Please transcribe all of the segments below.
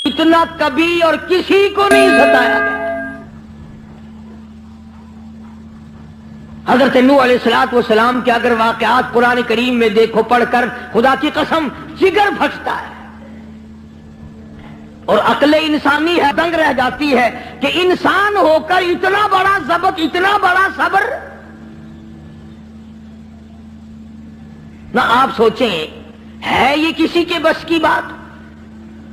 اتنا کبھی اور کسی کو نہیں ستایا گیا۔ حضرت نوح علیہ الصلوۃ والسلام کے اگر واقعات قرآن کریم میں دیکھو پڑھ کر، خدا کی قسم جگر پھٹتا ہے، اور عقل انسانی ہے دنگ رہ جاتی ہے کہ انسان ہو کر اتنا بڑا ضبط، اتنا بڑا صبر۔ نہ آپ سوچیں ہے یہ کسی کے بس کی بات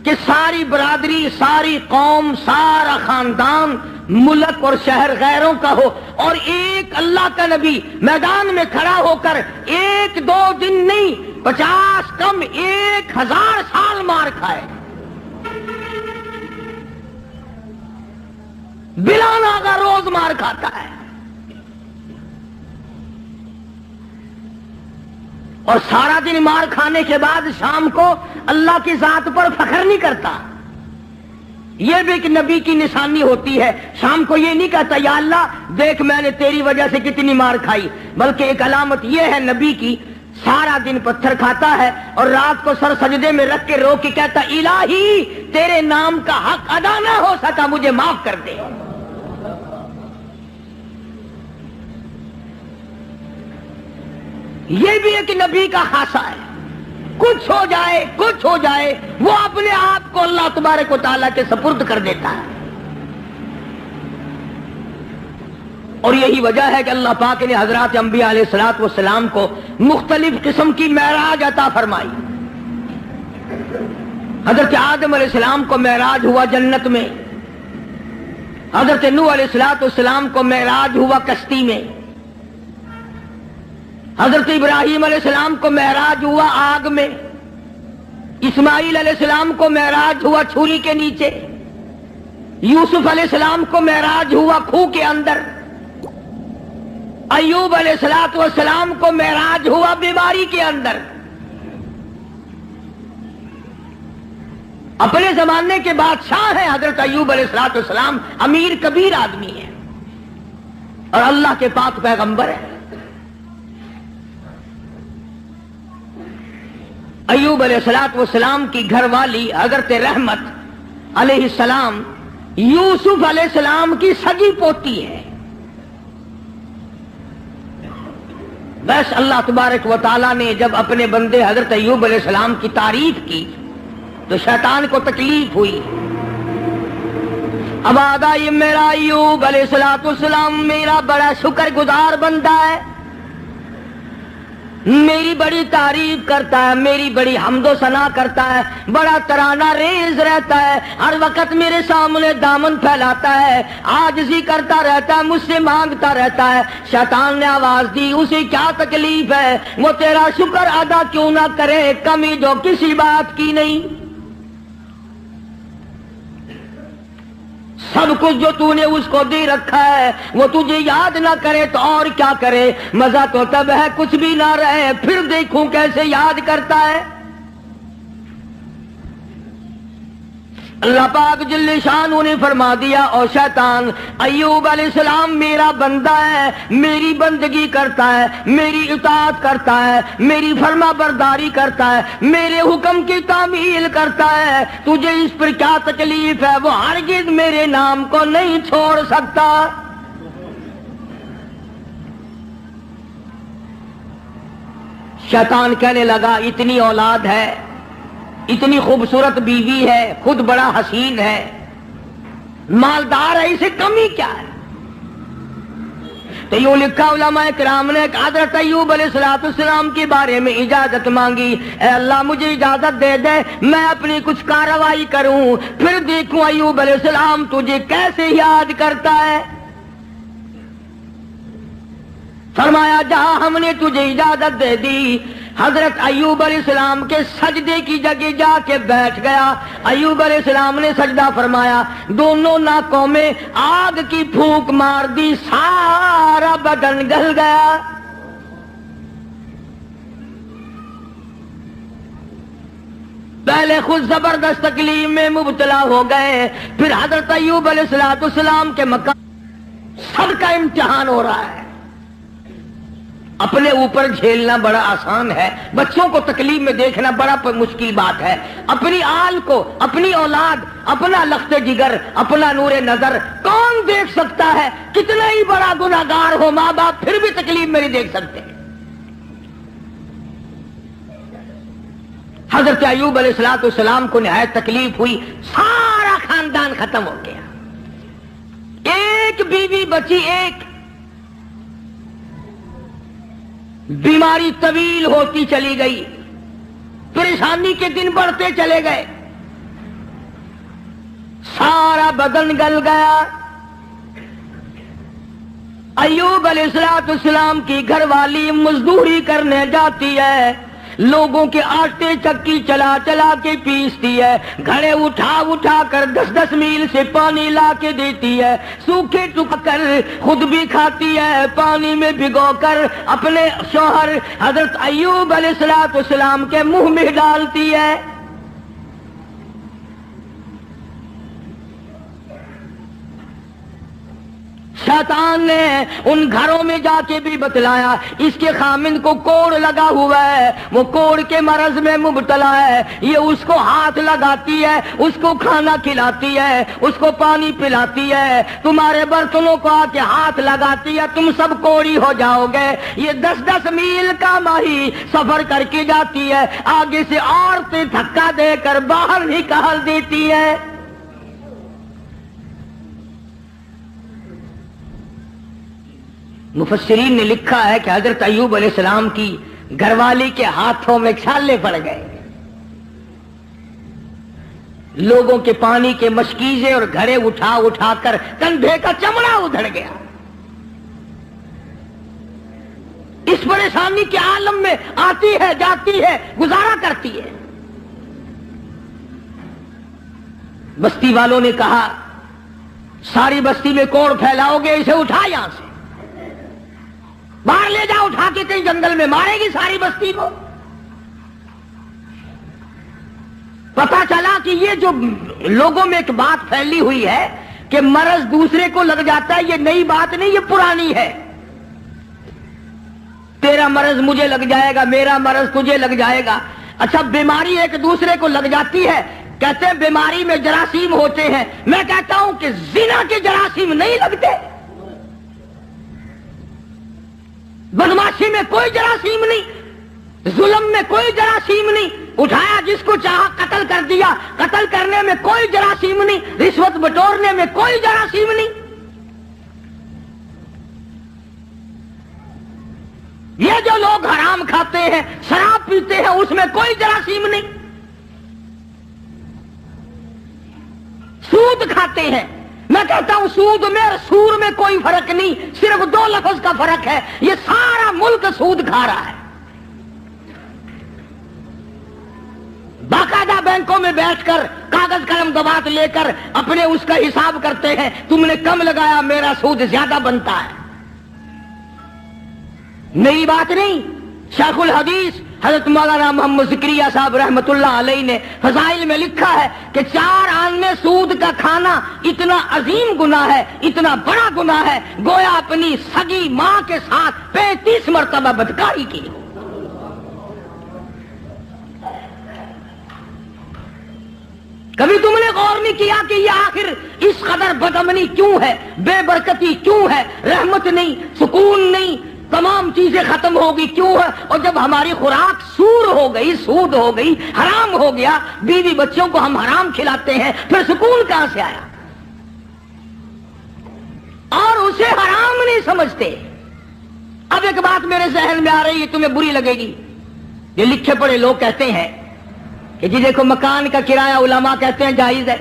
کہ ساری برادری، ساری قوم، سارا خاندان، ملک اور شہر غیروں کا ہو، اور ایک اللہ کا نبی میدان میں کھڑا ہو کر ایک دو دن نہیں 50 کم 1000 سال مار کھائے، بلا ناغہ روز مار کھاتا ہے، اور سارا دن مار کھانے کے بعد شام کو اللہ کی ذات پر فخر نہیں کرتا۔ یہ بھی ایک نبی کی نشانی ہوتی ہے، شام کو یہ نہیں کہتا یا اللہ دیکھ میں نے تیری وجہ سے کتنی مار کھائی، بلکہ ایک علامت یہ ہے نبی کی، سارا دن پتھر کھاتا ہے اور رات کو سر سجدے میں رکھ کے رو کے کہتا الہی تیرے نام کا حق ادا نہ ہو سکا، مجھے معاف کر دے۔ یہ بھی ایک نبی کا خاصہ ہے، کچھ ہو جائے وہ اپنے آپ کو اللہ تبارک و تعالیٰ کے سپرد کر دیتا ہے۔ اور یہی وجہ ہے کہ اللہ پاک نے حضرات انبیاء علیہ الصلوۃ والسلام کو مختلف قسم کی معراج عطا فرمائی۔ حضرت آدم علیہ السلام کو معراج ہوا جنت میں، حضرت نوح علیہ الصلوۃ والسلام کو معراج ہوا کشتی میں، حضرت ابراہیم علیہ السلام کو معراج ہوا آگ میں، اسماعیل علیہ السلام کو معراج ہوا چھری کے نیچے، یوسف علیہ السلام کو معراج ہوا کھو کے اندر، ایوب علیہ السلام کو معراج ہوا بیماری کے اندر۔ اپنے زمانے کے بادشاہ ہیں حضرت ایوب علیہ السلام، امیر کبیر آدمی ہے اور اللہ کے پاک پیغمبر ہے۔ ایوب علیہ السلام کی گھر والی حضرت رحمت علیہ السلام یوسف علیہ السلام کی سگی پوتی ہے۔ بس اللہ تبارک و تعالیٰ نے جب اپنے بندے حضرت ایوب علیہ السلام کی تعریف کی تو شیطان کو تکلیف ہوئی۔ اب آدھا یہ میرا ایوب علیہ السلام میرا بڑا شکر گزار بندہ ہے، میری بڑی تعریف کرتا ہے، میری بڑی حمد و ثنا کرتا ہے، بڑا ترانہ ریز رہتا ہے، ہر وقت میرے سامنے دامن پھیلاتا ہے، عاجزی کرتا رہتا ہے، مجھ سے مانگتا رہتا ہے۔ شیطان نے آواز دی اسے کیا تکلیف ہے، وہ تیرا شکر ادا کیوں نہ کرے، کمی جو کسی بات کی نہیں، سب کچھ جو تو نے اس کو دے رکھا ہے وہ تجھے یاد نہ کرے تو اور کیا کرے، مزہ تو تب ہے کچھ بھی نہ رہے، پھر دیکھوں کیسے یاد کرتا ہے۔ اللہ پاک جل شانہ نے فرما دیا او شیطان ایوب علیہ السلام میرا بندہ ہے، میری بندگی کرتا ہے، میری اطاعت کرتا ہے، میری فرما برداری کرتا ہے، میرے حکم کی تعمیل کرتا ہے، تجھے اس پر کیا تکلیف ہے، وہ ہرگز میرے نام کو نہیں چھوڑ سکتا۔ شیطان کہنے لگا اتنی اولاد ہے، اتنی خوبصورت بیوی ہے، خود بڑا حسین ہے، مالدار ہے، اسے کمی کیا ہے؟ تو یوں لکھا علماء کرام نے کہ حضرت ایوب علیہ السلام کے بارے میں اجازت مانگی، اے اللہ مجھے اجازت دے دے میں اپنی کچھ کارروائی کروں، پھر دیکھوں ایوب علیہ السلام تجھے کیسے یاد کرتا ہے۔ فرمایا جہاں ہم نے تجھے اجازت دے دی، حضرت ایوب علیہ السلام کے سجدے کی جگہ جا کے بیٹھ گیا۔ ایوب علیہ السلام نے سجدہ فرمایا، دونوں ناکوں میں آگ کی پھونک مار دی، سارا بدن گل گیا۔ پہلے خود زبردست تکلیف میں مبتلا ہو گئے، پھر حضرت ایوب علیہ السلام کے مقام سب کا امتحان ہو رہا ہے۔ اپنے اوپر جھیلنا بڑا آسان ہے، بچوں کو تکلیف میں دیکھنا بڑا مشکل بات ہے۔ اپنی آل کو، اپنی اولاد، اپنا لخت جگر، اپنا نور نظر کون دیکھ سکتا ہے؟ کتنا ہی بڑا گناہگار ہو ماں باپ پھر بھی تکلیف میں نہیں دیکھ سکتے۔ حضرت ایوب علیہ السلام کو نہایت تکلیف ہوئی، سارا خاندان ختم ہو گیا، ایک بیوی بچی، ایک بیماری طویل ہوتی چلی گئی، پریشانی کے دن بڑھتے چلے گئے، سارا بدن گل گیا۔ ایوب علیہ السلام کی گھر والی مزدوری کرنے جاتی ہے، لوگوں کے آٹے چکی چلا چلا کے پیستی ہے، گھڑے اٹھا اٹھا کر 10-10 میل سے پانی لا کے دیتی ہے، سوکھے ٹک کر خود بھی کھاتی ہے، پانی میں بھگو کر اپنے شوہر حضرت ایوب علیہ السلام کے منہ میں ڈالتی ہے۔ شیطان نے ان گھروں میں جا کے بھی بتلایا اس کے خامند کو کوڑ لگا ہوا ہے، وہ کوڑ کے مرض میں مبتلا ہے، یہ اس کو ہاتھ لگاتی ہے، اس کو کھانا کھلاتی ہے، اس کو پانی پلاتی ہے، تمہارے برتنوں کو آ کے ہاتھ لگاتی ہے، تم سب کوڑی ہو جاؤ گے۔ یہ 10-10 میل کا ماہی سفر کر کے جاتی ہے، آگے سے عورتیں دھکا دے کر باہر نکال دیتی ہے۔ مفسرین نے لکھا ہے کہ حضرت ایوب علیہ السلام کی گھر والی کے ہاتھوں میں چھالے پڑ گئے، لوگوں کے پانی کے مشکیزے اور گھڑے اٹھا اٹھا کر کندھے کا چمڑا ادھڑ گیا۔ اس پریشانی کے عالم میں آتی ہے، جاتی ہے، گزارا کرتی ہے۔ بستی والوں نے کہا ساری بستی میں کوڑ پھیلاؤ گے، اسے اٹھا یہاں سے باہر لے جاؤ، اٹھا کے کہیں جنگل میں مارے گی ساری بستی کو۔ پتا چلا کہ یہ جو لوگوں میں ایک بات پھیلی ہوئی ہے کہ مرض دوسرے کو لگ جاتا ہے، یہ نئی بات نہیں، یہ پرانی ہے۔ تیرا مرض مجھے لگ جائے گا، میرا مرض تجھے لگ جائے گا۔ اچھا بیماری ایک دوسرے کو لگ جاتی ہے، کہتے ہیں بیماری میں جراثیم ہوتے ہیں، میں کہتا ہوں کہ زنا کے جراثیم نہیں لگتے، بدماشی میں کوئی جراثیم نہیں، ظلم میں کوئی جراثیم نہیں، اٹھایا جس کو چاہا قتل کر دیا، قتل کرنے میں کوئی جراثیم نہیں، رشوت بٹورنے میں کوئی جراثیم نہیں۔ یہ جو لوگ حرام کھاتے ہیں، شراب پیتے ہیں، اس میں کوئی جراثیم نہیں۔ سود کھاتے ہیں، میں کہتا ہوں سود میں اور سور میں کوئی فرق نہیں، صرف 2 لفظ کا فرق ہے، یہ سارا ملک سود کھا رہا ہے۔ باقاعدہ بینکوں میں بیٹھ کر کاغذ قلم دوات لے کر اپنے اس کا حساب کرتے ہیں، تم نے کم لگایا، میرا سود زیادہ بنتا ہے۔ نئی بات نہیں۔ شیخ الحدیث حضرت مولانا محمد زکریا صاحب رحمت اللہ علیہ نے فضائل میں لکھا ہے کہ 4 آن میں سود کا کھانا اتنا عظیم گناہ ہے، اتنا بڑا گناہ ہے، گویا اپنی سگی ماں کے ساتھ 35 مرتبہ بدکاری کی۔ کبھی تم نے غور نہیں کیا کہ یہ آخر اس قدر بدامنی کیوں ہے، بے برکتی کیوں ہے، رحمت نہیں، سکون نہیں، تمام چیزیں ختم ہوگی کیوں ہے؟ اور جب ہماری خوراک سور ہو گئی، سود ہو گئی، حرام ہو گیا، بیوی بچوں کو ہم حرام کھلاتے ہیں، پھر سکون کہاں سے آیا؟ اور اسے حرام نہیں سمجھتے۔ اب ایک بات میرے ذہن میں آ رہی ہے، تمہیں بری لگے گی۔ یہ لکھے پڑھے لوگ کہتے ہیں کہ جی دیکھو مکان کا کرایہ علماء کہتے ہیں جائز ہے،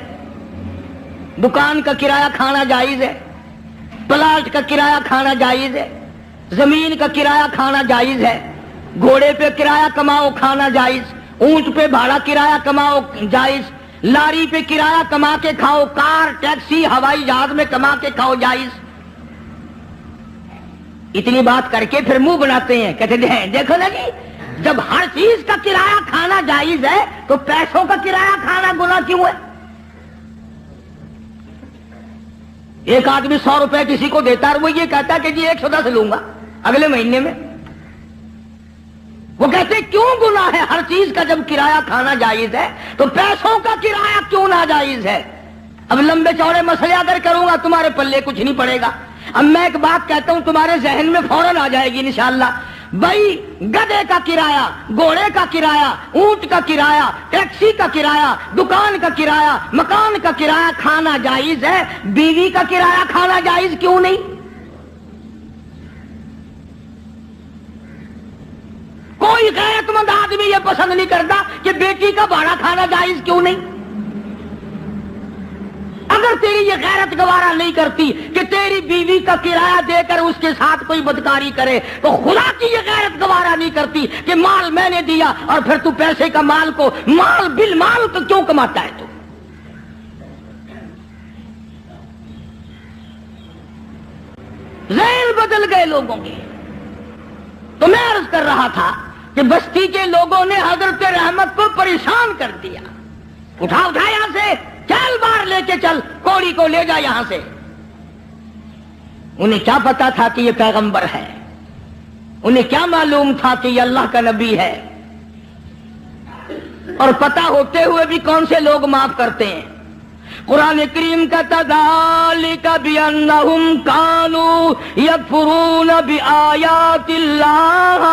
دکان کا کرایہ کھانا جائز ہے، پلاٹ کا کرایہ کھانا جائز ہے، زمین کا کرایہ کھانا جائز ہے، گھوڑے پہ کرایہ کماؤ کھانا جائز، اونٹ پہ بھاڑا کرایہ کماؤ جائز، لاری پہ کرایہ کما کے کھاؤ، کار، ٹیکسی، ہوائی جہاز میں کما کے کھاؤ جائز۔ اتنی بات کر کے پھر منہ بناتے ہیں، کہتے ہیں دیکھو نا جی، جب ہر چیز کا کرایہ کھانا جائز ہے تو پیسوں کا کرایہ کھانا گناہ کیوں ہے؟ ایک آدمی 100 روپے کسی کو دیتا ہے اور وہ یہ کہتا ہے کہ جی 110 لوں گا اگلے مہینے میں، وہ کہتے کیوں گناہ ہے ہر چیز کا؟ جب کرایہ کھانا جائز ہے تو پیسوں کا کرایہ کیوں ناجائز ہے؟ اب لمبے چوڑے مسئلے اگر کروں گا تمہارے پلے کچھ نہیں پڑے گا. اب میں ایک بات کہتا ہوں تمہارے ذہن میں فوراً آ جائے گی انشاءاللہ. بھائی گدھے کا کرایہ، گھوڑے کا کرایہ، اونٹ کا کرایہ، ٹیکسی کا کرایہ، دکان کا کرایہ، مکان کا کرایہ کھانا جائز ہے، بیوی کا کرایہ کھانا جائز کیوں نہیں؟ کوئی غیرت مند آدمی یہ پسند نہیں کرتا کہ بیٹی کا بھاڑا کھانا جائز کیوں نہیں؟ اگر تیری یہ غیرت گوارا نہیں کرتی کہ تیری بیوی کا کرایہ دے کر اس کے ساتھ کوئی بدکاری کرے، تو خدا کی یہ غیرت گوارا نہیں کرتی کہ مال میں نے دیا اور پھر تو پیسے کا مال کو مال بالمال کو کیوں کماتا ہے؟ تو ذہن بدل گئے لوگوں کے. تو میں عرض کر رہا تھا کہ بستی کے لوگوں نے حضرت رحمت کو پریشان کر دیا. اٹھا یہاں سے، چل باہر لے کے چل، کوڑی کو لے جا یہاں سے. انہیں کیا پتا تھا کہ یہ پیغمبر ہے؟ انہیں کیا معلوم تھا کہ یہ اللہ کا نبی ہے؟ اور پتا ہوتے ہوئے بھی کون سے لوگ معاف کرتے ہیں؟ قرآن کریم کا ذالک بأنہم کانوا یکفرون بآیات اللہ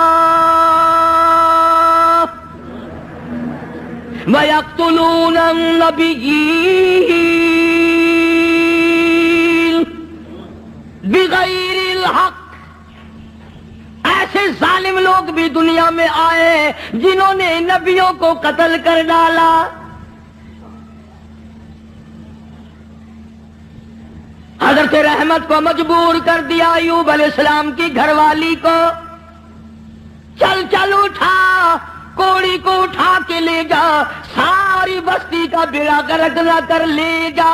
وَيَقْتُلُونَ النَّبِيِّينَ بِغَيْرِ الْحَقِّ. ایسے ظالم لوگ بھی دنیا میں آئے جنہوں نے نبیوں کو قتل کر ڈالا. حضرت رحمت کو مجبور کر دیا ایوب علیہ السلام کی گھر والی کو، چل چل اٹھا، کوڑی کو اٹھا کے لے جا، ساری بستی کا بیڑا غرق نہ کر لے جا.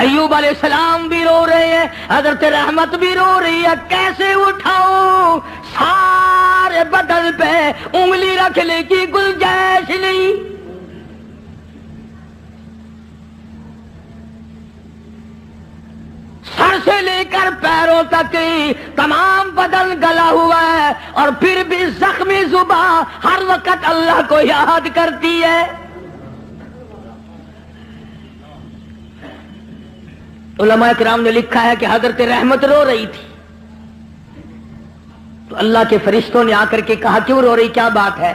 ایوب علیہ السلام بھی رو رہے ہیں، حضرت رحمت بھی رو رہی ہے. کیسے اٹھاؤں؟ سارے بدن پہ انگلی رکھنے کی گنجائش نہیں. سر سے لے کر پیروں تک تمام بدن گلا ہوا ہے، اور پھر بھی زخمی زباں ہر وقت اللہ کو یاد کرتی ہے. علماء کرام نے لکھا ہے کہ حضرت رحمت رو رہی تھی تو اللہ کے فرشتوں نے آ کر کے کہا کیوں رو رہی، کیا بات ہے؟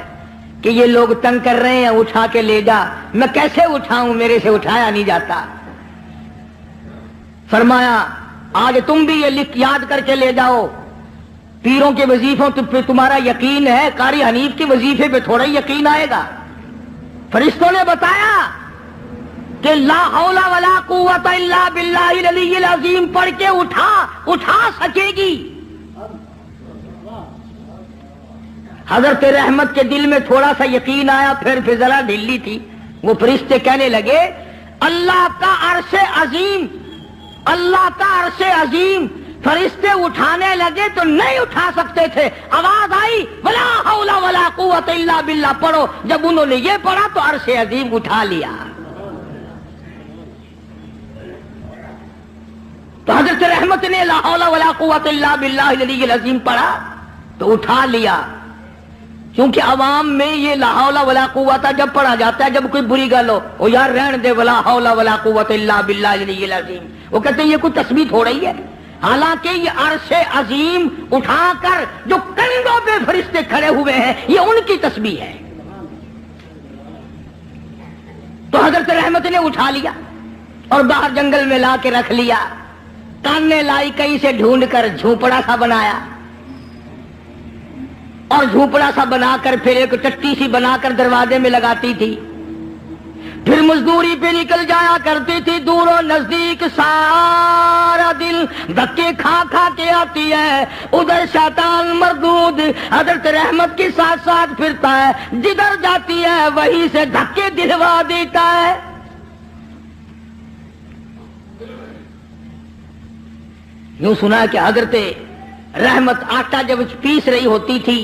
کہ یہ لوگ تنگ کر رہے ہیں، اٹھا کے لے جا. میں کیسے اٹھاؤں؟ میرے سے اٹھایا نہیں جاتا. فرمایا آج تم بھی یہ لکھ یاد کر کے لے جاؤ، پیروں کے وظیفوں پہ تمہارا یقین ہے، قاری حنیف کے وظیفے پہ تھوڑا یقین آئے گا. فرشتوں نے بتایا کہ لا حول ولا قوت الا باللہ العلی العظیم پڑھ کے اٹھا سکے گی. حضرت رحمت کے دل میں تھوڑا سا یقین آیا، پھر ذرا ڈھیلی تھی. وہ فرشتے کہنے لگے اللہ کا عرش عظیم، اللہ کا عرش عظیم. فرشتے اٹھانے لگے تو نہیں اٹھا سکتے تھے. آواز آئی ولا حول ولا قوت الا باللہ پڑھو. جب انہوں نے یہ پڑھا تو عرش عظیم اٹھا لیا. تو حضرت رحمت نے لا حول ولا قوت الا باللہ العلی العظیم پڑھا تو اٹھا لیا. کیونکہ عوام میں یہ لا حول ولا قوت جب پڑھا جاتا ہے جب کوئی بری گل ہو، وہ یار رہن دے ولا حول ولا قوت الا باللہ العلی العظیم، وہ کہتے ہیں یہ کوئی تسبیح ہو رہی ہے. حالانکہ یہ عرش عظیم اٹھا کر جو کندھوں پہ فرشتے کھڑے ہوئے ہیں یہ ان کی تسبیح ہے. تو حضرت رحمت نے اٹھا لیا اور باہر جنگل میں لا کے رکھ لیا. کاننے لائی کہیں سے ڈھونڈ کر جھونپڑا سا بنایا، اور جھونپڑا سا بنا کر پھر ایک ٹٹی سی بنا کر دروازے میں لگاتی تھی. پھر مزدوری پہ نکل جایا کرتی تھی. دور و نزدیک سارا دل دھکے کھا کھا کے آتی ہے. ادھر شیطان مردود حضرت رحمت کے ساتھ ساتھ پھرتا ہے، جدھر جاتی ہے وہیں سے دھکے دلوا دیتا ہے. یوں سنا کہ حضرت رحمت آٹا جب پیس رہی ہوتی تھی،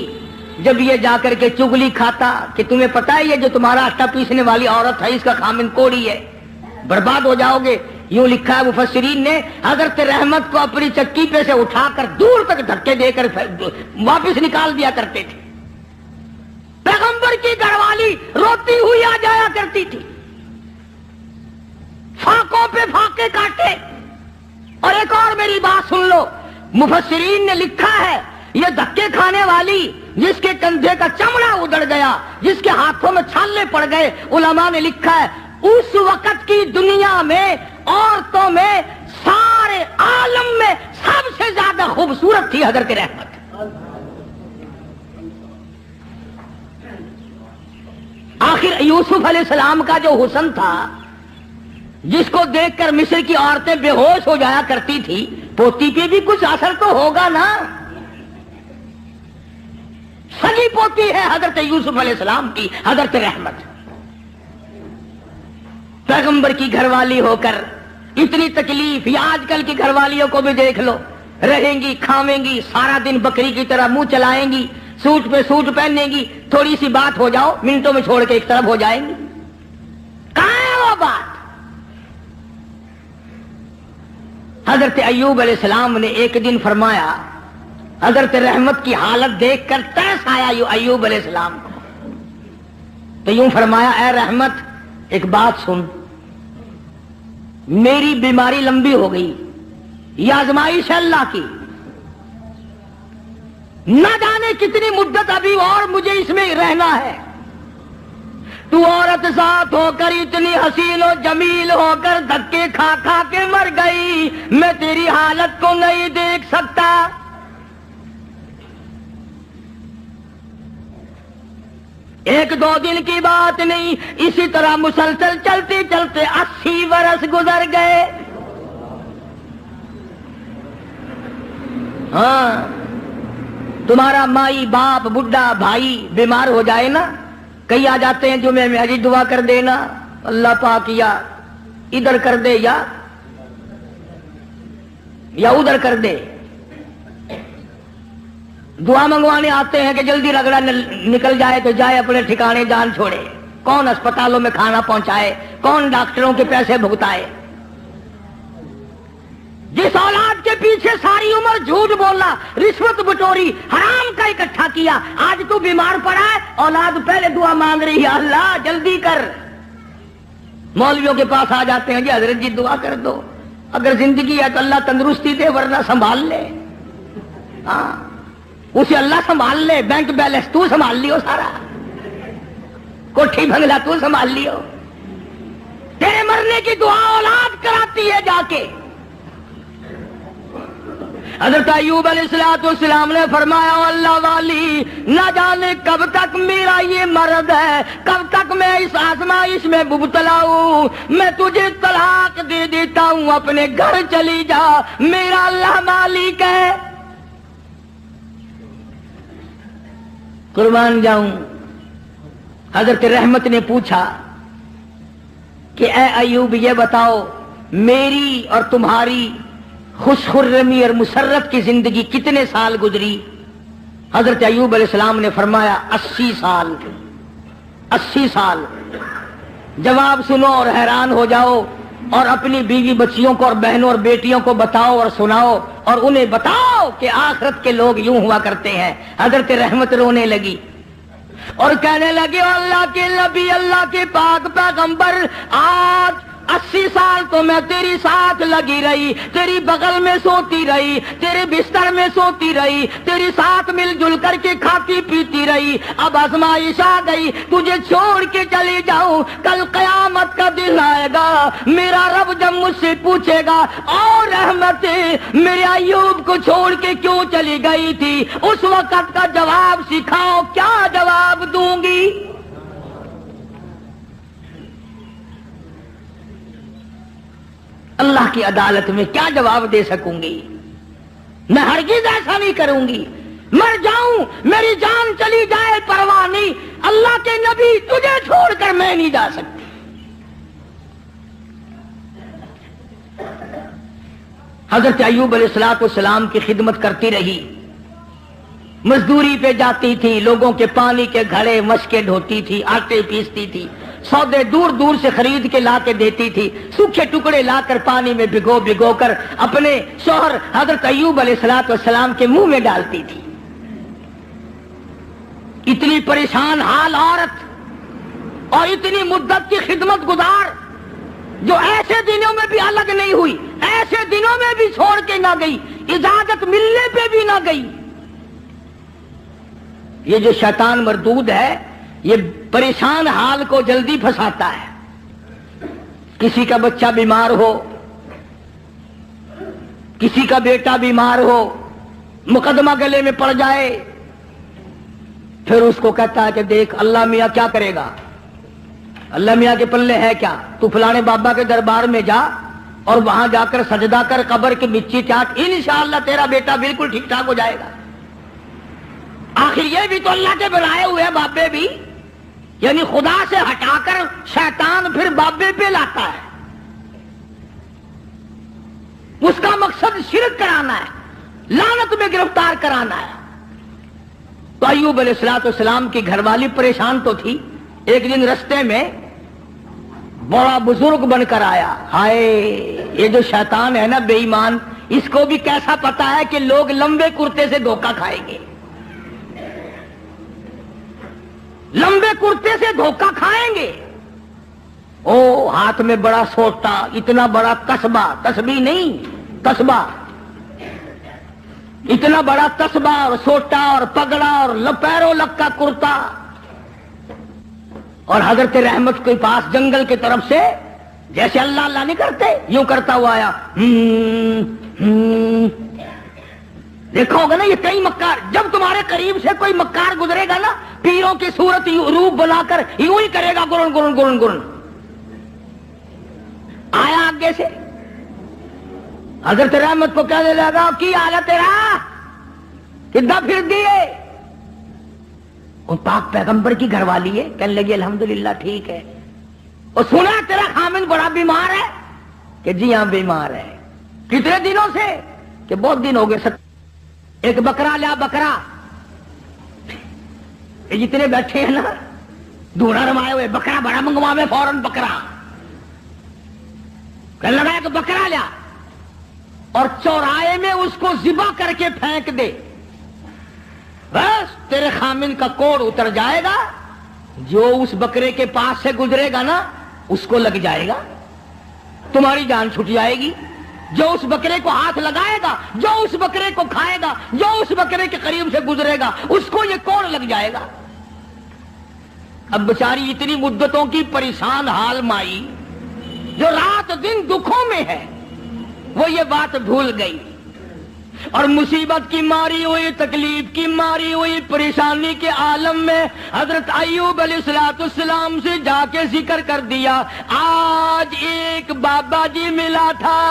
جب یہ جا کر کے چگلی کھاتا کہ تمہیں پتا ہے یہ جو تمہارا آٹا پیسنے والی عورت ہے اس کا خامن کوڑی ہے، برباد ہو جاؤ گے. یوں لکھا ہے مفسرین نے، حضرت رحمت کو اپنی چکی پہ سے اٹھا کر دور تک دھکے دے کر واپس نکال دیا کرتے تھے۔ پیغمبر کی گھر والی روتی ہوئی آ جایا کرتی تھی، فاقوں پہ فاقے کاٹے۔ اور ایک اور میری بات سن لو، مفسرین نے لکھا ہے یہ دھکے کھانے والی جس کے کندھے کا چمڑا اجڑ گیا، جس کے ہاتھوں میں چھالے پڑ گئے، علماء نے لکھا ہے اس وقت کی دنیا میں عورتوں میں سارے عالم میں سب سے زیادہ خوبصورت تھی حضرت رحمت۔ آخر یوسف علیہ السلام کا جو حسن تھا، جس کو دیکھ کر مصر کی عورتیں بے ہوش ہو جایا کرتی تھی، پوتی پہ بھی کچھ اثر تو ہوگا نا۔ سگی پوتی ہے حضرت یوسف علیہ السلام کی حضرت رحمت، پیغمبر کی گھر والی ہو کر اتنی تکلیف۔ یا آج کل کی گھر والیوں کو بھی دیکھ لو، رہیں گی کھاویں گی، سارا دن بکری کی طرح منہ چلائیں گی، سوٹ پہ سوٹ پہنیں گی، تھوڑی سی بات ہو جاؤ منٹوں میں چھوڑ کے ایک طرف ہو جائیں گی۔ کہاں ہے وہ بات؟ حضرت ایوب علیہ السلام نے ایک دن فرمایا، حضرت رحمت کی حالت دیکھ کر ترس آیا ایوب علیہ السلام کو، تو یوں فرمایا اے رحمت ایک بات سن، میری بیماری لمبی ہو گئی، یہ آزمائش ہے اللہ کی، نہ جانے کتنی مدت ابھی اور مجھے اس میں رہنا ہے۔ تو عورت ساتھ ہو کر اتنی حسین و جمیل ہو کر دھکے کھا کھا کے مر گئی، میں تیری حالت کو نہیں دیکھ سکتا۔ ایک دو دن کی بات نہیں، اسی طرح مسلسل چلتے چلتے 80 برس گزر گئے۔ ہاں، تمہارا مائی باپ بڈھا بھائی بیمار ہو جائے نا، کئی آ جاتے ہیں جمعے میں، حجی دعا کر دینا اللہ پاک، یا ادھر کر دے یا ادھر کر دے، دعا منگوانے آتے ہیں کہ جلدی رگڑا نکل جائے تو جائے اپنے ٹھکانے جان چھوڑے۔ کون اسپتالوں میں کھانا پہنچائے، کون ڈاکٹروں کے پیسے بھگتائے۔ جس اولاد کے پیچھے ساری عمر جھوٹ بولا، رشوت بٹوری، حرام کا اکٹھا کیا، آج تو بیمار پڑا ہے، اولاد پہلے دعا مانگ رہی ہے اللہ جلدی کر۔ مولویوں کے پاس آ جاتے ہیں جی حضرت جی دعا کر دو، اگر زندگی ہے تو اللہ تندرستی دے ورنہ سنبھال لے۔ ہاں، اسے اللہ سنبھال لے، بینک بیلنس تو سنبھال لیو، سارا کوٹھی بنگلہ تو سنبھال لیو، تیرے مرنے کی دعا اولاد کراتی ہے جا کے۔ حضرت ایوب علیہ السلام نے فرمایا اللہ والی، نہ جانے کب تک میرا یہ مرض ہے، کب تک میں اس آزمائش میں مبتلا ہوں، میں تجھے طلاق دے دیتا ہوں، اپنے گھر چلی جا، میرا اللہ مالک ہے۔ قربان جاؤں۔ حضرت رحمت نے پوچھا کہ اے ایوب یہ بتاؤ میری اور تمہاری خوش خرمی اور مسرت کی زندگی کتنے سال گزری؟ حضرت ایوب علیہ السلام نے فرمایا 80 سال۔ 80 سال۔ جواب سنو اور حیران ہو جاؤ، اور اپنی بیوی بچیوں کو اور بہنوں اور بیٹیوں کو بتاؤ اور سناؤ، اور انہیں بتاؤ کہ آخرت کے لوگ یوں ہوا کرتے ہیں۔ حضرت رحمت رونے لگی اور کہنے لگے اللہ کے نبی، اللہ کے پاک پیغمبر، آج 80 سال تو میں تیری ساتھ لگی رہی، تیری بغل میں سوتی رہی، تیرے بستر میں سوتی رہی، تیری ساتھ مل جل کر کے کھاتی پیتی رہی، اب آزمائش آ گئی، تجھے چھوڑ کے چلی جاؤں، کل قیامت کا دن آئے گا، میرا رب جب مجھ سے پوچھے گا اور رحمت میرے ایوب کو چھوڑ کے کیوں چلی گئی تھی، اس وقت کا جواب سکھاؤ، کیا جواب دوں گی؟ اللہ کی عدالت میں کیا جواب دے سکوں گی؟ میں ہرگز ایسا نہیں کروں گی، مر جاؤں میری جان چلی جائے پرواہ نہیں، اللہ کے نبی تجھے چھوڑ کر میں نہیں جا سکتی۔ حضرت ایوب علیہ السلام کی خدمت کرتی رہی، مزدوری پہ جاتی تھی، لوگوں کے پانی کے گھڑے مشکیں ڈھوتی تھی، آٹے پیستی تھی، سودے دور دور سے خرید کے لا کے دیتی تھی، سوکھے ٹکڑے لا کر پانی میں بھگو بھگو کر اپنے شوہر حضرت ایوب علیہ السلام کے منہ میں ڈالتی تھی۔ اتنی پریشان حال عورت اور اتنی مدت کی خدمت گزار، جو ایسے دنوں میں بھی الگ نہیں ہوئی، ایسے دنوں میں بھی چھوڑ کے نہ گئی، اجازت ملنے پہ بھی نہ گئی۔ یہ جو شیطان مردود ہے یہ پریشان حال کو جلدی پھنساتا ہے۔ کسی کا بچہ بیمار ہو، کسی کا بیٹا بیمار ہو، مقدمہ گلے میں پڑ جائے، پھر اس کو کہتا ہے کہ دیکھ اللہ میاں کیا کرے گا، اللہ میاں کے پلے ہے کیا، تو فلانے بابا کے دربار میں جا اور وہاں جا کر سجدہ کر، قبر کی مچی چاٹ، انشاءاللہ تیرا بیٹا بالکل ٹھیک ٹھاک ہو جائے گا۔ آخر یہ بھی تو اللہ کے بنائے ہوئے ہیں بابے بھی، یعنی خدا سے ہٹا کر شیطان پھر بابے پہ لاتا ہے، اس کا مقصد شرک کرانا ہے، لعنت میں گرفتار کرانا ہے۔ تو ایوب علیہ السلام کی گھر والی پریشان تو تھی۔ ایک دن رستے میں بڑا بزرگ بن کر آیا۔ ہائے یہ جو شیطان ہے نا بے ایمان، اس کو بھی کیسا پتا ہے کہ لوگ لمبے کرتے سے دھوکہ کھائیں گے، لمبے کرتے سے دھوکہ کھائیں گے۔ او ہاتھ میں بڑا سوٹا، اتنا بڑا تسبہ، تسبیح نہیں تسبہ، اتنا بڑا تسبہ اور سوٹا اور پگڑا اور پیروں لگ کا کرتا، اور حضرت رحمت کے پاس جنگل کی طرف سے جیسے اللہ اللہ نہیں کرتے یوں کرتا ہوا آیا۔ دیکھا ہوگا نا یہ کئی مکار، جب تمہارے قریب سے کوئی مکار گزرے گا نا، پیروں کی صورت روپ بنا کر یوں ہی کرے گا، گرن گرن گرن گرن۔ آیا آگے سے حضرت رحمت کو کہنے لگا کی آگا تیرا کدھا پھر دیے؟ پاک پیغمبر کی گھر والی ہے، کہنے لگی الحمدللہ ٹھیک ہے۔ اور سنا تیرا خامن بڑا بیمار ہے؟ کہ جی ہاں بیمار ہے۔ کتنے دنوں سے؟ کہ بہت دن ہو گئے۔ ایک بکرا لیا، بکرا، یہ جتنے بیٹھے ہیں نا دھونا رمائے ہوئے، بکرا بڑا منگوا میں فوراً بکرا، کہنے لگا کہ بکرا لیا اور چوراہے میں اس کو ذبح کر کے پھینک دے، بس تیرے خامن کا کوڑ اتر جائے گا، جو اس بکرے کے پاس سے گزرے گا نا اس کو لگ جائے گا، تمہاری جان چھٹ جائے گی۔ جو اس بکرے کو ہاتھ لگائے گا، جو اس بکرے کو کھائے گا، جو اس بکرے کے قریب سے گزرے گا، اس کو یہ کوڑ لگ جائے گا۔ اب بیچاری اتنی مدتوں کی پریشان حال مائی جو رات دن دکھوں میں ہے، وہ یہ بات بھول گئی، اور مصیبت کی ماری ہوئی، تکلیف کی ماری ہوئی، پریشانی کے عالم میں حضرت ایوب علیہ السلام سے جا کے ذکر کر دیا، آج ایک بابا جی ملا تھا۔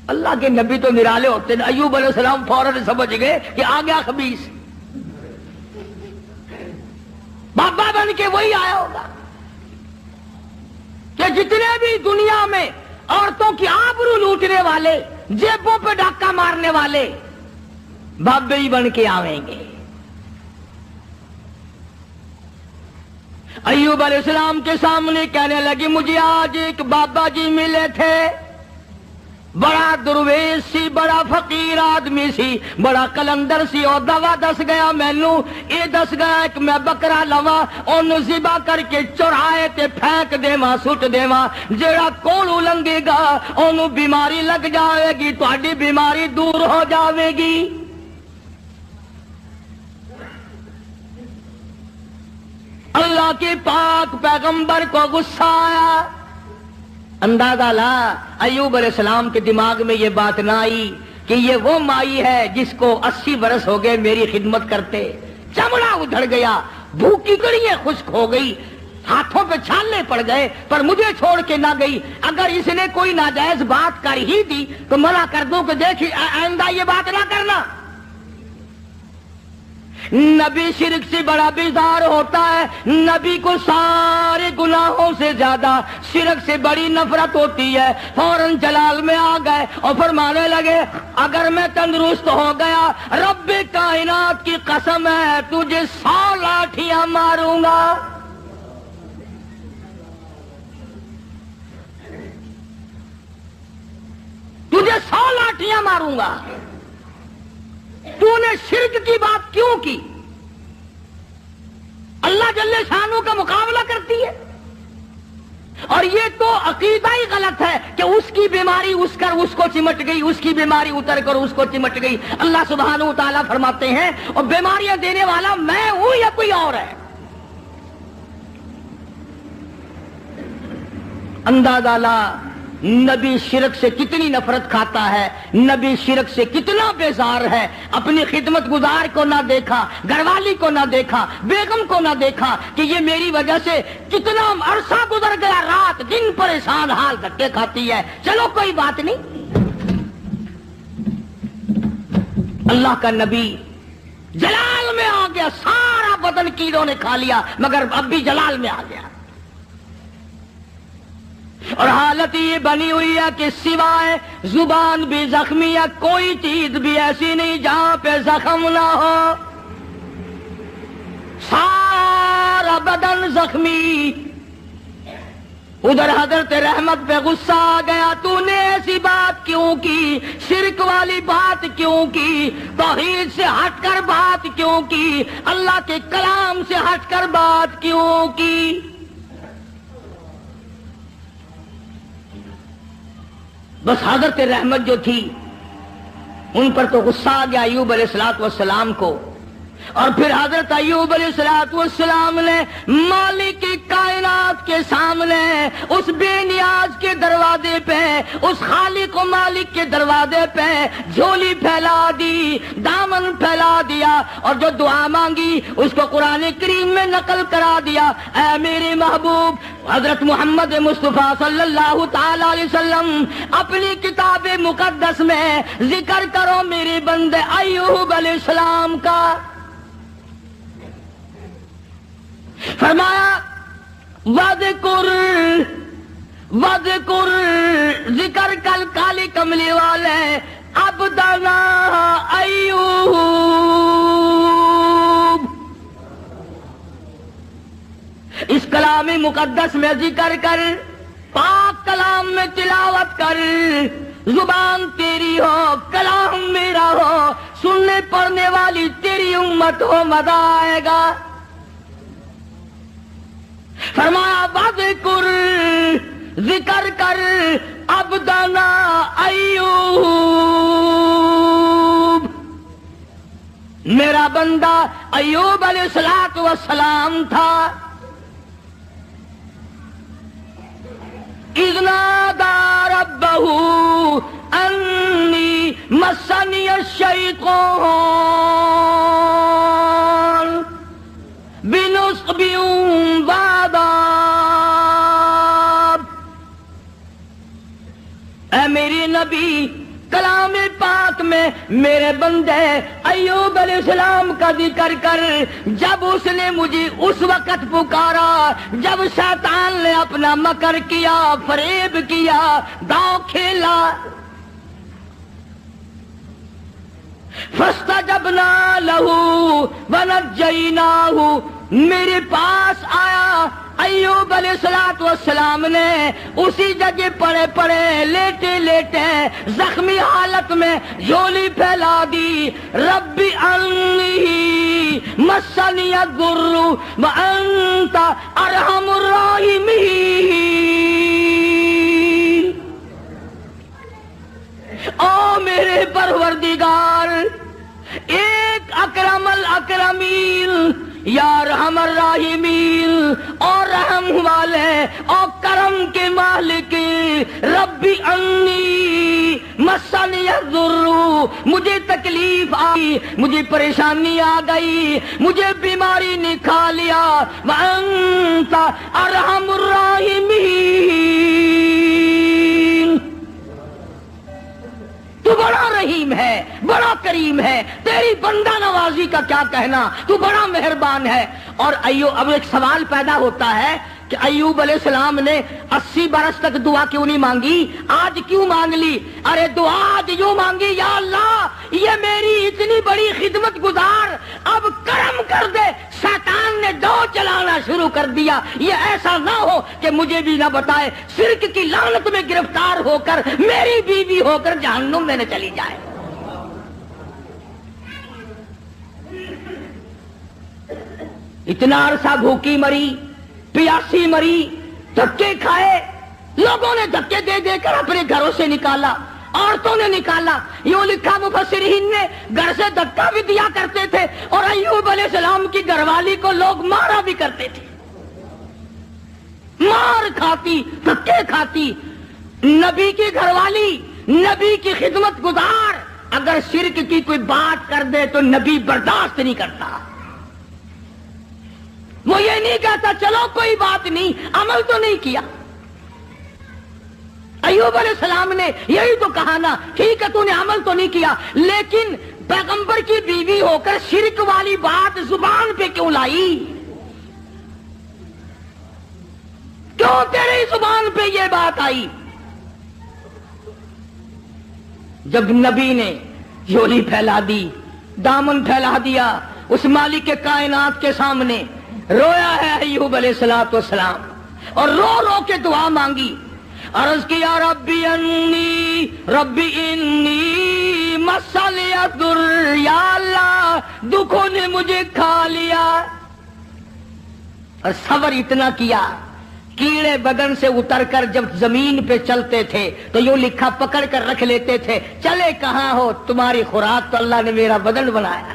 اللہ کے نبی تو نرالے ہوتے ہیں، ایوب علیہ السلام فوراً سمجھ گئے کہ آ گیا خبیث، بابا بن کے وہی آیا ہوگا کہ جتنے بھی دنیا میں عورتوں کی آبرو لوٹنے والے، جیبوں پہ ڈاکہ مارنے والے، بابے ہی بن کے آویں گے۔ ایوب علیہ السلام کے سامنے کہنے لگی مجھے آج ایک بابا جی ملے تھے، بڑا درویش سی، بڑا فقیر آدمی سی، بڑا کلندر سی، اور دوا دس گیا مینو، یہ دس گیا کہ میں بکرا لوا اونوں ذبح کر کے چوراہے تے پھینک دیواں، سٹ دیواں، جیڑا کوڑ لنگے گا اونوں بیماری لگ جاوے گی، تہاڈی بیماری دور ہو جاوے گی۔ اللہ کے پاک پیغمبر کو غصہ آیا۔ اندازہ لا ایوب علیہ السلام کے دماغ میں یہ بات نہ آئی کہ یہ وہ مائی ہے جس کو 80 برس ہو گئے میری خدمت کرتے، چمڑا ادھڑ گیا، بھوکی کڑیاں خشک ہو گئی، ہاتھوں پہ چھالے پڑ گئے، پر مجھے چھوڑ کے نہ گئی۔ اگر اس نے کوئی ناجائز بات کر ہی دی تو منع کر دوں کہ دیکھ آئندہ یہ بات نہ کرنا۔ نبی شرک سے بڑا بیزار ہوتا ہے، نبی کو سارے گناہوں سے زیادہ شرک سے بڑی نفرت ہوتی ہے۔ فوراً جلال میں آ گئے اور فرمانے لگے اگر میں تندرست ہو گیا رب کائنات کی قسم ہے تجھے 100 لاٹھیاں ماروں گا۔ تجھے 100 لاٹھیاں ماروں گا۔ تو نے شرک کی بات کیوں کی؟ اللہ جل شانہ کا مقابلہ کرتی ہے، اور یہ تو عقیدہ ہی غلط ہے کہ اس کی بیماری اس کو چمٹ گئی، اس کی بیماری اتر کر اس کو چمٹ گئی۔ اللہ سبحانہ و تعالیٰ فرماتے ہیں اور بیماریاں دینے والا میں ہوں یا کوئی اور ہے؟ اندازہ لا نبی شرک سے کتنی نفرت کھاتا ہے، نبی شرک سے کتنا بیزار ہے۔ اپنی خدمت گزار کو نہ دیکھا، گھر والی کو نہ دیکھا، بیگم کو نہ دیکھا کہ یہ میری وجہ سے کتنا عرصہ گزر گیا، رات دن پریشان حال دھکے کھاتی ہے، چلو کوئی بات نہیں۔ اللہ کا نبی جلال میں آ گیا، سارا بدن کیڑوں نے کھا لیا مگر اب بھی جلال میں آ گیا، اور حالت یہ بنی ہوئی ہے کہ سوائے زبان بھی زخمی ہے، کوئی چیز بھی ایسی نہیں جہاں پہ زخم نہ ہو، سارا بدن زخمی۔ ادھر حضرت رحمت پہ غصہ آ گیا، تو نے ایسی بات کیوں کی، شرک والی بات کیوں کی، توحید سے ہٹ کر بات کیوں کی، اللہ کے کلام سے ہٹ کر بات کیوں کی؟ بس حضرت رحمت جو تھی ان پر تو غصہ آ گیا ایوب علیہ السلام کو، اور پھر حضرت ایوب علیہ السلام نے مالک کائنات کے سامنے اس بے نیاز کے دروازے پہ، اس خالق و مالک کے دروازے پہ جھولی پھیلا دی، دامن پھیلا دیا، اور جو دعا مانگی اس کو قرآن کریم میں نقل کرا دیا۔ اے میرے محبوب حضرت محمد مصطفیٰ صلی اللہ تعالی علیہ وسلم اپنی کتاب مقدس میں ذکر کرو میرے بندے ایوب علیہ السلام کا۔ فرمایا وذکر ذکر کل کالی کملی والے عبدنا ایوب، اس کلام مقدس میں ذکر کر، پاک کلام میں تلاوت کر، زبان تیری ہو کلام میرا ہو، سننے پڑھنے والی تیری امت ہو، مزہ آئے گا۔ فرمایا وذکر ذکر کر عبدنا ایوب، میرا بندہ ایوب علیہ السلام تھا۔ اذ نادى ربه انی مسنی الشیطان بنصب وعذاب۔ اے میری نبی کلام پاک میں میرے بندے ایوب علیہ السلام کا ذکر کر، جب اس نے مجھے اس وقت پکارا جب شیطان نے اپنا مکر کیا، فریب کیا، داؤ کھیلا۔ فاستجبنا له ونجیناہ، میرے پاس آیا ایوب علیہ السلام نے اسی جگہ پڑے پڑے لیٹے لیٹے زخمی حالت میں جھولی پھیلا دی۔ رب انی مسنی الضر وانت ارحم الراحمین۔ او میرے پروردگار، ایک اکرم الاکرمین، یا رحم الراحمین، اور رحم والے اور کرم کے مالک، ربی انی مسنی الضر، مجھے تکلیف آئی، مجھے پریشانی آ گئی، مجھے بیماری نے کھا لیا، وانت ارحم الراحمین، تو بڑا رحیم ہے، بڑا کریم ہے، تیری بندہ نوازی کا کیا کہنا، تو بڑا مہربان ہے۔ اور ایوب، اب ایک سوال پیدا ہوتا ہے کہ ایوب علیہ السلام نے 80 برس تک دعا کیوں نہیں مانگی، آج کیوں مانگ لی؟ ارے دعا آج یوں مانگی، یا اللہ یہ میری اتنی بڑی خدمت گزار، اب کرم کر دے، شیطان نے دو چلانا شروع کر دیا، یہ ایسا نہ ہو کہ مجھے بھی نہ بتائے، شرک کی لعنت میں گرفتار ہو کر میری بیوی ہو کر جہنم میں نہ چلی جائے۔ اتنا عرصہ بھوکی مری، پیاسی مری، دھکے کھائے، لوگوں نے دھکے دے دے کر اپنے گھروں سے نکالا، عورتوں نے نکالا، یوں لکھا مفسرین نے گھر سے دھکا بھی دیا کرتے تھے، اور ایوب علیہ السلام کی گھر والی کو لوگ مارا بھی کرتے تھے، مار کھاتی، دھکے کھاتی۔ نبی کی گھر والی، نبی کی خدمت گزار اگر شرک کی کوئی بات کر دے تو نبی برداشت نہیں کرتا، وہ یہ نہیں کہتا چلو کوئی بات نہیں، عمل تو نہیں کیا۔ ایوب علیہ السلام نے یہی تو کہا نا، ٹھیک ہے تو نے عمل تو نہیں کیا، لیکن پیغمبر کی بیوی ہو کر شرک والی بات زبان پہ کیوں لائی؟ کیوں تیری زبان پہ یہ بات آئی؟ جب نبی نے جھولی پھیلا دی، دامن پھیلا دیا اس مالک کے کائنات کے سامنے، رویا ہے ایوب علیہ السلام، اور رو رو کے دعا مانگی، عرض کیا ربی انی مسنی الضر، یا اللہ دکھوں نے مجھے کھا لیا، اور صبر اتنا کیا، کیڑے بدن سے اتر کر جب زمین پہ چلتے تھے تو یوں لکھا پکڑ کر رکھ لیتے تھے، چلے کہاں ہو، تمہاری خوراک تو اللہ نے میرا بدن بنایا،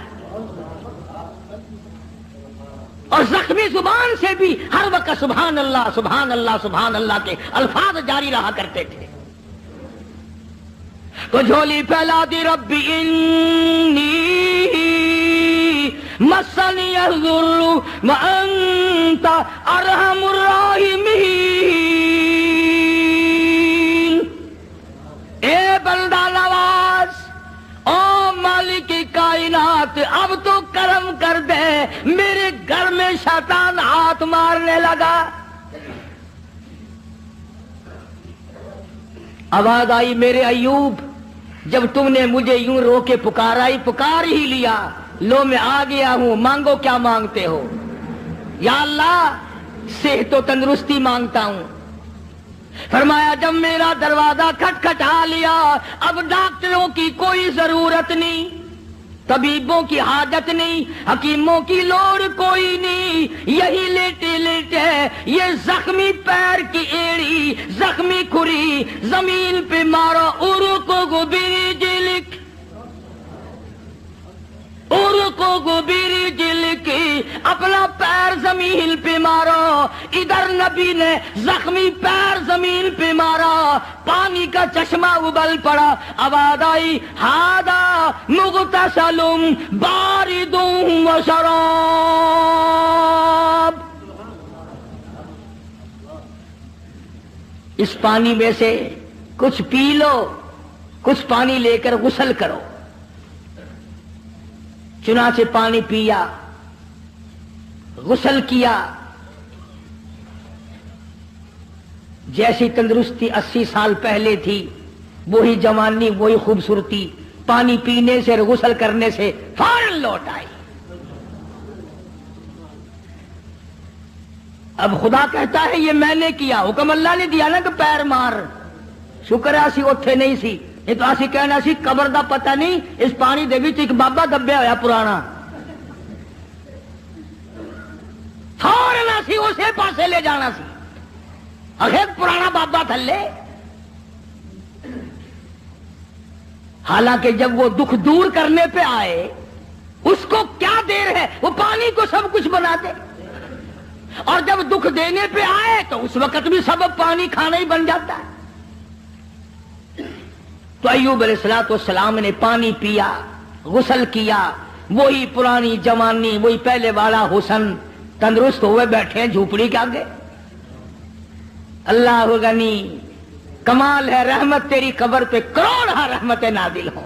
اور زخمی زبان سے بھی ہر وقت سبحان اللہ سبحان اللہ سبحان اللہ کے الفاظ جاری رہا کرتے تھے۔ تو جھولی پھیلا دی، ربی انی مسنی الضر وانت ارحم الراحمین، اے بندہ نواز، او مالک کائنات، اب تو کرم کر دے، میرے گھر میں شیطان ہاتھ مارنے لگا۔ آواز آئی، میرے ایوب جب تم نے مجھے یوں رو کے پکارا، پکار ہی لیا، لو میں آ گیا ہوں، مانگو کیا مانگتے ہو؟ یا اللہ صحت و تندرستی مانگتا ہوں۔ فرمایا جب میرا دروازہ کھٹکھٹا لیا، اب ڈاکٹروں کی کوئی ضرورت نہیں، طبیبوں کی حاجت نہیں، حکیموں کی لوڑ کوئی نہیں، یہی لیٹے لیٹے یہ زخمی پیر کی ایڑی، زخمی کھری زمین پہ مارو، ارکو برجلک، ارکو برجلک، اپنا پیر زمین پہ مارو۔ ادھر نبی نے زخمی پیر زمین پہ مارا، پانی کا چشمہ ابل پڑا، آواز آئی ہاذا مغتسل بارد و شراب، اس پانی میں سے کچھ پی لو، کچھ پانی لے کر غسل کرو۔ چنانچہ پانی پیا، غسل کیا، جیسی تندرستی 80 سال پہلے تھی وہی جوانی، وہی خوبصورتی، پانی پینے سے اور غسل کرنے سے فوراً لوٹ آئی۔ اب خدا کہتا ہے یہ میں نے کیا، حکم اللہ نے دیا نا کہ پیر مار، شکر ہے اسی اوتھے نہیں سی، یہ تو اسی کہنا سی قبر دا پتہ نہیں، اس پانی دے وچ ایک بابا دبیا ہویا پرانا، فوراً اسی اسے پاسے لے جانا سی، آخر پرانا بابا تھلے۔ حالانکہ جب وہ دکھ دور کرنے پہ آئے، اس کو کیا دیر ہے، وہ پانی کو سب کچھ بنا دے، اور جب دکھ دینے پہ آئے تو اس وقت بھی سبب پانی کھانا ہی بن جاتا ہے۔ تو ایوب علیہ السلام نے پانی پیا، غسل کیا، وہی پرانی جوانی، وہی پہلے والا حسن، تندرست ہوئے بیٹھے ہیں جھوپڑی کے آگے۔ اللہ غنی، کمال ہے، رحمت تیری قبر پہ کروڑ رحمتیں نازل ہوں۔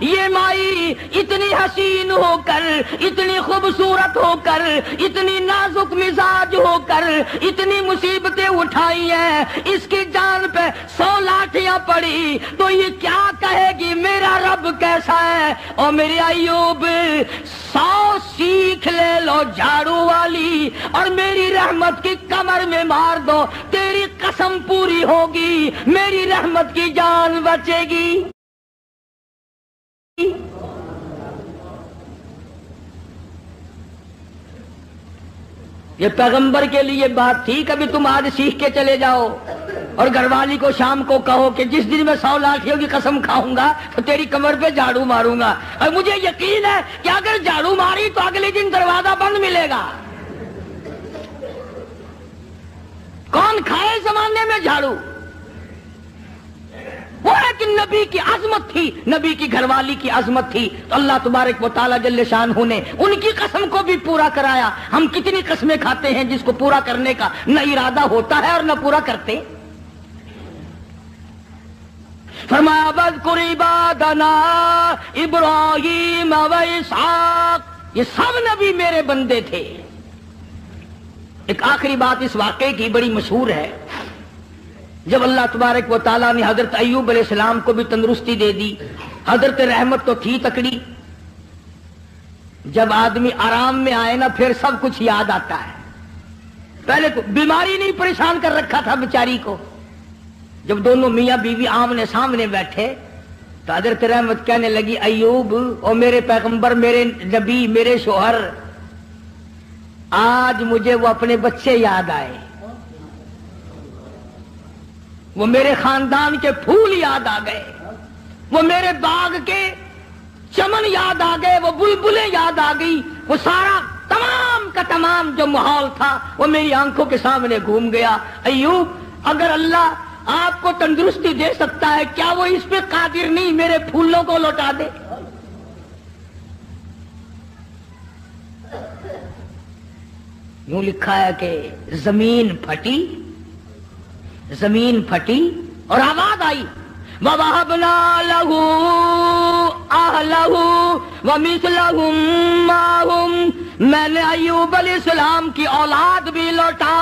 یہ مائی اتنی حسین ہو کر، اتنی خوبصورت ہو کر، اتنی نازک مزاج ہو کر اتنی مصیبتیں اٹھائی ہیں، اس کی جان پہ 100 لاٹھیاں پڑی تو یہ کیا کہے گی میرا رب کیسا ہے؟ اور میرے ایوب 100 سیکھ لے لو جھاڑو والی اور میری رحمت کی کمر میں مار دو، تیری قسم پوری ہوگی، میری رحمت کی جان بچے گی۔ یہ پیغمبر کے لیے بات تھی، کبھی تم آج سیکھ کے چلے جاؤ اور گھر والی کو شام کو کہو کہ جس دن میں 100 لاٹھیوں کی قسم کھاؤں گا تو تیری کمر پہ جھاڑو ماروں گا، اور مجھے یقین ہے کہ اگر جھاڑو ماری تو اگلے دن دروازہ بند ملے گا۔ کون کھائے زمانے میں جھاڑو؟ وہ ہے کہ نبی کی عظمت تھی، نبی کی گھر والی کی عظمت تھی، تو اللہ تبارک و تعالیٰ جل شانہ نے ان کی قسم کو بھی پورا کرایا۔ ہم کتنی قسمیں کھاتے ہیں جس کو پورا کرنے کا نہ ارادہ ہوتا ہے اور نہ پورا کرتے۔ فرمایا وَاذْكُرْ عِبَادَنَا إِبْرَاهِيمَ وَإِسْحَاقَ، یہ سب نبی میرے بندے تھے۔ ایک آخری بات اس واقعے کی بڑی مشہور ہے، جب اللہ تبارک و تعالیٰ نے حضرت ایوب علیہ السلام کو بھی تندرستی دے دی، حضرت رحمت تو تھی تکڑی، جب آدمی آرام میں آئے نا پھر سب کچھ یاد آتا ہے۔ پہلے تو بیماری نہیں پریشان کر رکھا تھا بیچاری کو، جب دونوں میاں بیوی آمنے سامنے بیٹھے تو حضرت رحمت کہنے لگی ایوب او میرے پیغمبر، میرے نبی، میرے شوہر، آج مجھے وہ اپنے بچے یاد آئے، وہ میرے خاندان کے پھول یاد آ گئے، وہ میرے باغ کے چمن یاد آ گئے، وہ بلبلیں یاد آ گئی، وہ سارا تمام کا تمام جو ماحول تھا وہ میری آنکھوں کے سامنے گھوم گیا۔ ایوب اگر اللہ آپ کو تندرستی دے سکتا ہے کیا وہ اس پہ قادر نہیں میرے پھولوں کو لوٹا دے؟ یوں لکھا ہے کہ زمین پھٹی اور آواز آئی وَوَهَبْنَا لَهُ أَهْلَهُ وَمِثْلَهُمْ مَعَهُمْ، میں نے ایوب علیہ السلام کی اولاد بھی لوٹا